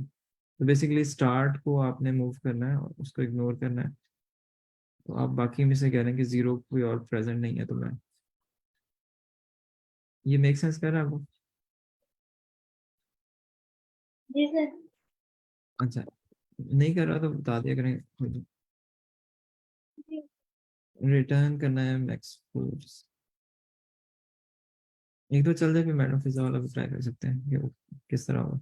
Speaker 1: तो बेसिकली स्टार्ट को आपने मूव करना है और उसको इग्नोर करना है, तो आप बाकी में से कह रहे हैं कि 0 कोई और प्रेजेंट नहीं है तो मैं, ये मेक सेंस कर रहा है आपको?
Speaker 3: जी सर।
Speaker 1: अच्छा, नहीं कर रहा तो बता दिया करें।
Speaker 3: जी।
Speaker 1: रिटर्न करना है मैक्स फोर्स, एक दो चल जाए फिर मैडम फिजा वाला भी ट्राई कर सकते हैं कि वो किस तरह होगा।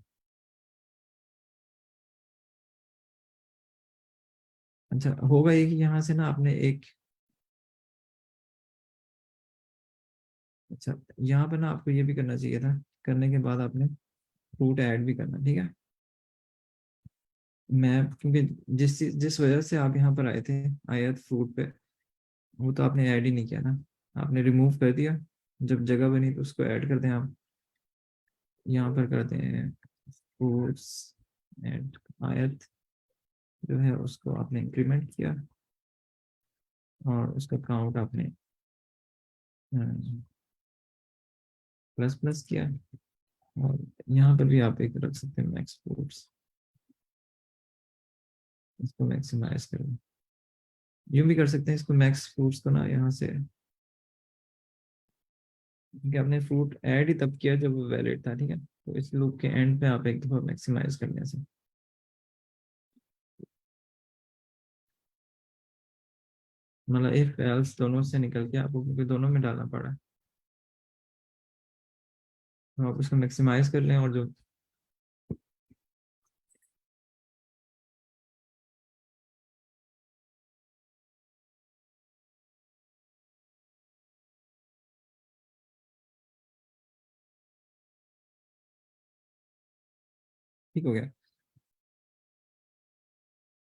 Speaker 1: अच्छा, होगा ये कि यहाँ से ना आपने एक, अच्छा यहाँ पर ना आपको ये भी करना चाहिए था, करने के बाद आपने फ्रूट ऐड भी करना, ठीक है। मैं क्योंकि जिस वजह से आप यहाँ पर आए थे आयत फ्रूट पे, वो तो आपने ऐड ही नहीं किया ना, आपने रिमूव कर दिया, जब जगह बनी तो उसको ऐड कर दें आप। यहाँ पर करते हैं फ्रूट्स एंड आयत जो है उसको आपने इंक्रीमेंट किया और उसका काउंट आपने प्लस प्लस किया, और यहाँ पर भी आप एक रख सकते हैं मैक्स फ्रूट्स, इसको मैक्सिमाइज करें। यूं भी कर सकते हैं इसको, मैक्स फ्रूट्स को ना यहाँ से, क्योंकि आपने फ्रूट ऐड ही तब किया जब वो वैलिड था, ठीक है, तो इस लूप के एंड पे आप एक दफा मैक्सिमाइज करने से, मतलब इफ एल्स दोनों से निकल के आपको, क्योंकि दोनों में डालना पड़ा, तो आप उसको मैक्सिमाइज कर लें, और जो ठीक हो गया।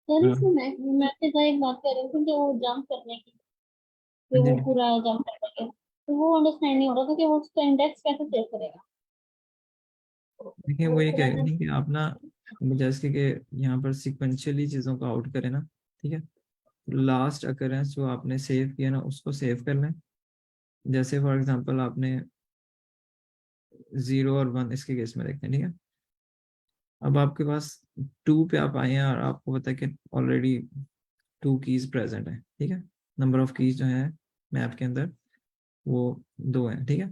Speaker 3: सर
Speaker 1: हाँ,
Speaker 3: इसमें मैं आपके साथ एक बात कर रही थी कि वो जंप करने की, कि
Speaker 1: हाँ जी,
Speaker 3: वो पूरा जंप करने के, तो वो अंडरस्टैंड नहीं हो रहा था कि वो उसका इंडेक्स कैसे सेव करेगा।
Speaker 1: देखिए
Speaker 3: वो
Speaker 1: वो ये
Speaker 3: फिर
Speaker 1: कह रही
Speaker 3: मैंने
Speaker 1: थी कि आप ना, जैसे कि यहाँ पर सिक्वेंशियली चीज़ों को आउट करें ना, ठीक है, लास्ट अकरेंस जो आपने सेव किया ना उसको सेव कर लें। जैसे फॉर एग्जांपल आपने 0 और 1 इसके केस में देखते हैं, ठीक है, अब आपके पास 2 पे आप आए हैं और आपको पता है कि ऑलरेडी 2 कीज प्रेजेंट है, ठीक है, नंबर ऑफ कीज जो है मैप के अंदर वो 2 है, ठीक है,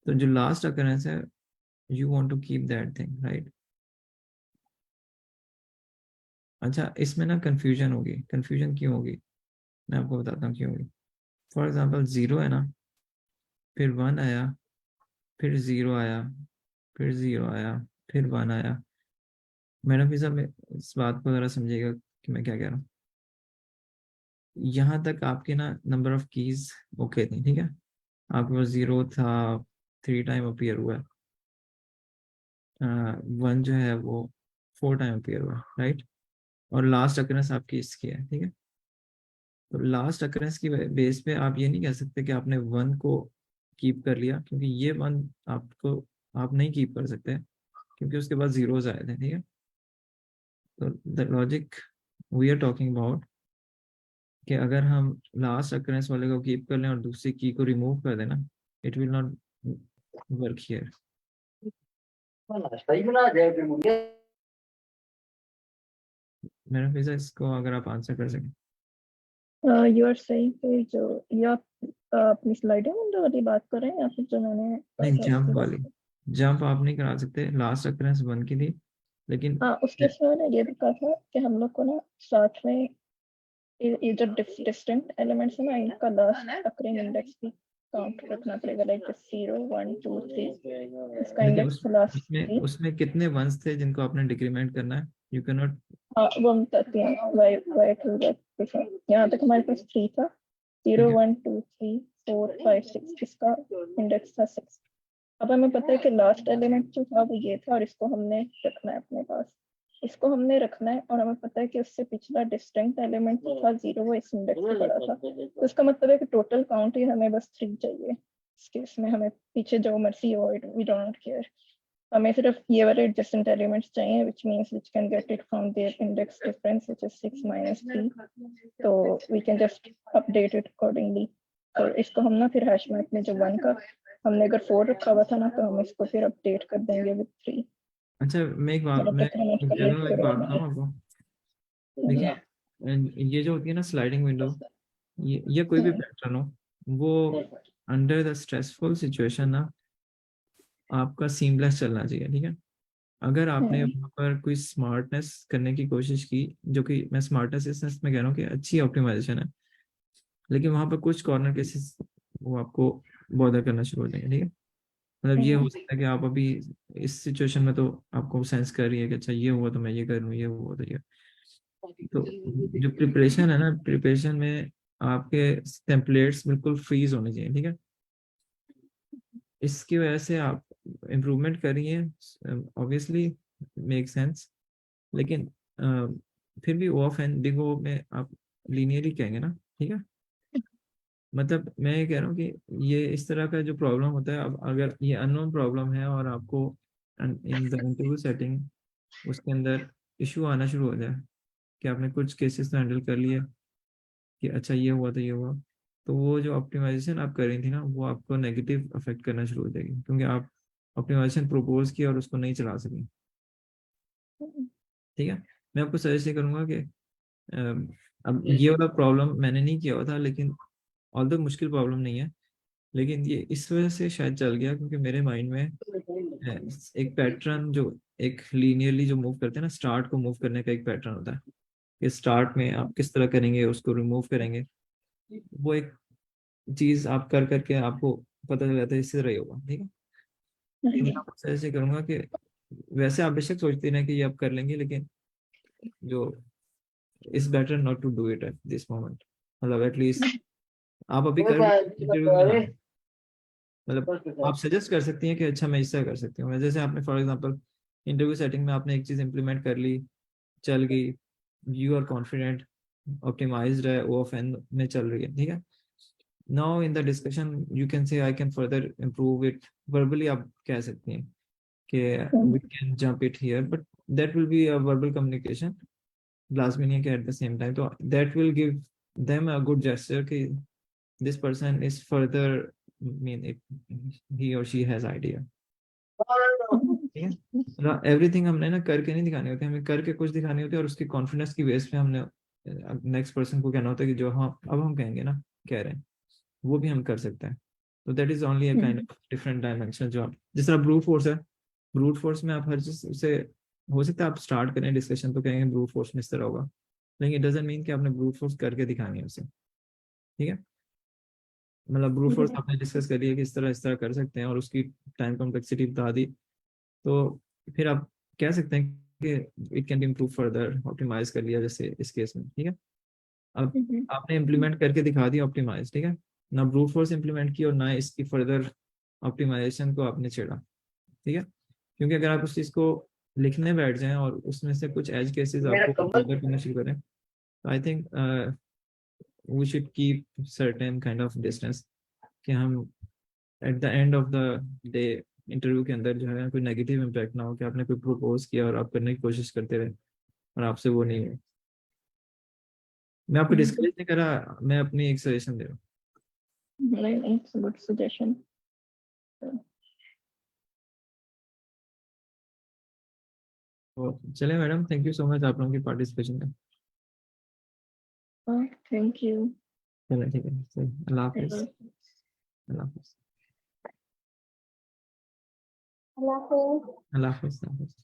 Speaker 1: तो जो लास्ट अकरेंस है you want to keep that thing, right. अच्छा, इसमें ना कंफ्यूजन होगी, कंफ्यूजन क्यों होगी, मैं आपको बताता हूँ क्यों होगी। फॉर एग्जांपल 0 है ना, फिर 1 आया, फिर 0 आया, फिर 0 आया, फिर 1 आया। मैडम फिजा में इस बात को जरा समझिएगा कि मैं क्या कह रहा हूँ। यहाँ तक आपके ना नंबर ऑफ कीज ओके थी, ठीक है, आपके पास 0 था, 3 टाइम अपीयर हुआ, 1 जो है वो 4 टाइम अपीयर हुआ, राइट, और लास्ट अकरेंस आपकी इसकी है, ठीक है, तो लास्ट अकरेंस की बेस पे आप ये नहीं कह सकते कि आपने 1 को कीप कर लिया, क्योंकि ये 1 आपको, आप नहीं कीप कर सकते, क्योंकि उसके बाद जीरोस आए थे, ठीक है, तो the logic we are talking about कि अगर हम लास्ट अकरेंस वाले को कीप कर लें और दूसरी की को रिमूव कर देना, it will not work here. मेरा फिजा इसको अगर आप आंसर कर सकें।
Speaker 4: यू आर सेइंग कि जो ये आप अपनी स्लाइडिंग विंडो वाली बात कर रहे हैं या फिर जो मैंने
Speaker 1: नहीं,
Speaker 4: उसकी
Speaker 1: जंप
Speaker 4: बात
Speaker 1: वाली, जंप आप नहीं करा सकते, लास्ट अकरेंस 1 की थी, लेकिन
Speaker 4: हाँ उस केस में मैंने ये भी कहा था कि हम लोग को ना साथ में ये जो डिस्टिंक्ट एलिमेंट्स है ना इनका लास्ट अकरिंग इंडेक्स भी काउंट रखना पड़ेगा, लाइक 0 1 2 3 इसका
Speaker 1: देखिए
Speaker 4: इंडेक्स लास्ट
Speaker 1: उसमें
Speaker 4: 3।
Speaker 1: उसमें कितने वंस थे जिनको आपने डिक्रीमेंट करना है, यू कैन नॉट।
Speaker 4: हाँ वो हम करते हैं वाई वाई टू यहाँ तक हमारे पास 3 था, 0
Speaker 1: ठीक है,
Speaker 4: 1 2 3 4 5 6 इसका इंडेक्स था 6। अब हमें पता है कि लास्ट एलिमेंट जो था वो ये था और इसको हमने रखना है अपने पास, इसको हमने रखना है, और हमें पता है कि उससे पिछला डिस्टिंक्ट एलिमेंट जो था 0 वो इस इंडेक्स पे पड़ा था, तो इसका मतलब है कि टोटल काउंट ही हमें बस 3 चाहिए। इस केस में हमें पीछे जो मर्जी हो वी डोंट केयर, हमें सिर्फ ये वाले एडजेसेंट एलिमेंट्स चाहिए which means which can get it from their index difference which is 6 minus 3, तो we can just update it accordingly। और इसको हम ना फिर हैश मैप में जो 1 का हमने अगर 4 रखा हुआ था ना तो हम इसको फिर अपडेट कर देंगे विद 3।
Speaker 1: अच्छा मैं एक बात,
Speaker 4: मेरा
Speaker 1: मैं
Speaker 4: पता है
Speaker 1: जनरल एक बात
Speaker 4: क्लियर
Speaker 1: बताऊँ आपको। देखिए ये जो होती है ना स्लाइडिंग विंडो, ये कोई भी पैटर्न हो, वो अंडर द स्ट्रेसफुल सिचुएशन ना आपका सीमलेस चलना चाहिए, ठीक है, अगर आपने वहाँ पर कोई स्मार्टनेस करने की कोशिश की, जो कि मैं स्मार्टनेस इस सेंस में कह रहा हूँ कि अच्छी ऑप्टिमाइजेशन है, लेकिन वहाँ पर कुछ कॉर्नर केसेस वो आपको बॉदर करना शुरू हो जाएंगे, ठीक है, मतलब ये हो सकता है कि आप अभी इस सिचुएशन में तो आपको सेंस कर रही है कि अच्छा ये हुआ तो मैं ये कर लूँ, ये हुआ तो ये, तो जो प्रिपरेशन है ना, प्रिपरेशन में आपके टेम्पलेट्स बिल्कुल फ्रीज होने चाहिए, ठीक है, इसकी वजह से आप इम्प्रूवमेंट करिए, ऑब्वियसली मेक सेंस, लेकिन फिर भी ओ ऑफ एन बिग ओ में आप लीनियरली कहेंगे ना, ठीक है, मतलब मैं ये कह रहा हूँ कि ये इस तरह का जो प्रॉब्लम होता है, अब अगर ये अननोन प्रॉब्लम है और आपको इन द इंटरव्यू सेटिंग उसके अंदर इशू आना शुरू हो जाए कि आपने कुछ केसेस तो हैंडल कर लिए कि अच्छा ये हुआ तो ये हुआ, तो वो जो ऑप्टिमाइजेशन आप कर रही थी ना वो आपको नेगेटिव अफेक्ट करना शुरू हो जाएगी, क्योंकि आप ऑप्टिमाइजेशन प्रपोज किया और उसको नहीं चला सकी। ठीक है, मैं आपको सजेस्ट ये करूंगा कि अब ये वाला प्रॉब्लम मैंने नहीं किया हुआ था, लेकिन ऑल्दो मुश्किल प्रॉब्लम नहीं है, लेकिन ये इस वजह से शायद चल गया क्योंकि मेरे माइंड में एक पैटर्न जो एक लीनियरली जो मूव करते हैं ना, स्टार्ट को मूव करने का एक पैटर्न होता है कि स्टार्ट में आप किस तरह करेंगे, उसको रिमूव करेंगे, वो एक चीज आप कर करके आपको पता चल जाता है इसी तरह ही होगा। ठीक है, तो मैं आपको सजेस्ट करूंगा कि वैसे आप बेशक सोचते हैं कि ये आप कर लेंगे, लेकिन जो is better not to do it at this moment, मतलब एटलीस्ट आप अभी कर इंटरव्यू में ना, मतलब आप सजेस्ट कर सकती हैं कि अच्छा मैं इससे कर सकती हूँ, जैसे आपने फॉर एग्जांपल इंटरव्यू सेटिंग में आपने एक चीज इंप्लीमेंट कर ली, चल गई, यू आर कॉन्फिडेंट, ऑप्टिमाइज्ड है, ओ ऑफ एन में चल रही है। ठीक है, now in the discussion you can say I can further improve it, verbally आप कह सकती हैं कि we can jump it here, but that will be a verbal communication, लाजमी नहीं है कि एट द सेम टाइम, तो that will give them a good gesture कि this person is further, mean it, he or she has idea। ठीक है, मतलब एवरीथिंग हमने ना करके नहीं दिखाने होते, हमें करके कुछ दिखाने होते हैं और उसकी कॉन्फिडेंस की बेस पे हमने नेक्स्ट पर्सन को कहना होता है कि जो हाँ अब हम कहेंगे ना कह रहे हैं वो भी हम कर सकते हैं। तो that is only a kind of different dimension, जो आप जिस तरह ब्रूट फोर्स है, ब्रूट फोर्स में आप हर चीज से हो सकता है आप स्टार्ट करें डिस्कशन तो कहेंगे ब्रूट फोर्स में इस तरह होगा, लेकिन इट डजंट मीन कि आपने ब्रूट फोर्स करके दिखानी है उसे। ठीक है, मतलब ब्रूट फोर्स आपने डिस्कस करी है कि इस तरह कर सकते हैं और उसकी टाइम कॉम्प्लेक्सिटी बता दी, तो फिर आप कह सकते हैं कि it can be improve further, optimise कर लिया जैसे इस केस में। ठीक है, अब आपने इम्प्लीमेंट करके दिखा दिया ऑप्टिमाइज, ठीक है, ना ब्रूट फोर्स इम्प्लीमेंट की और ना इसकी फर्दर ऑप्टिमाइजेशन को आपने छेड़ा। ठीक है, क्योंकि अगर आप उस चीज़ को लिखने बैठ जाएं और उसमें से कुछ एज केसेस आपको फर्दर करना शुरू करें, तो I think we should keep certain kind of distance कि हम at the end of the day interview के अंदर जो है कोई नेगेटिव इम्पैक्ट ना हो कि आपने कोई प्रपोज किया और आप करने की कोशिश करते रहे और आपसे वो नहीं हुआ। मैं आपको डिस्करेज नहीं कर रहा, मैं अपनी एक सजेशन दे रहा हूँ।
Speaker 4: नहीं, इट्स गुड सजेशन।
Speaker 1: तो चले madam, thank you so much आप लोगों की पार्टिसिपेशन का।
Speaker 4: Thank you.
Speaker 1: चलो ठीक है, सही, अल्लाह हाफिज। अल्लाह हाफिज।
Speaker 3: अल्लाह हाफिज़।
Speaker 1: अल्लाह हाफिज।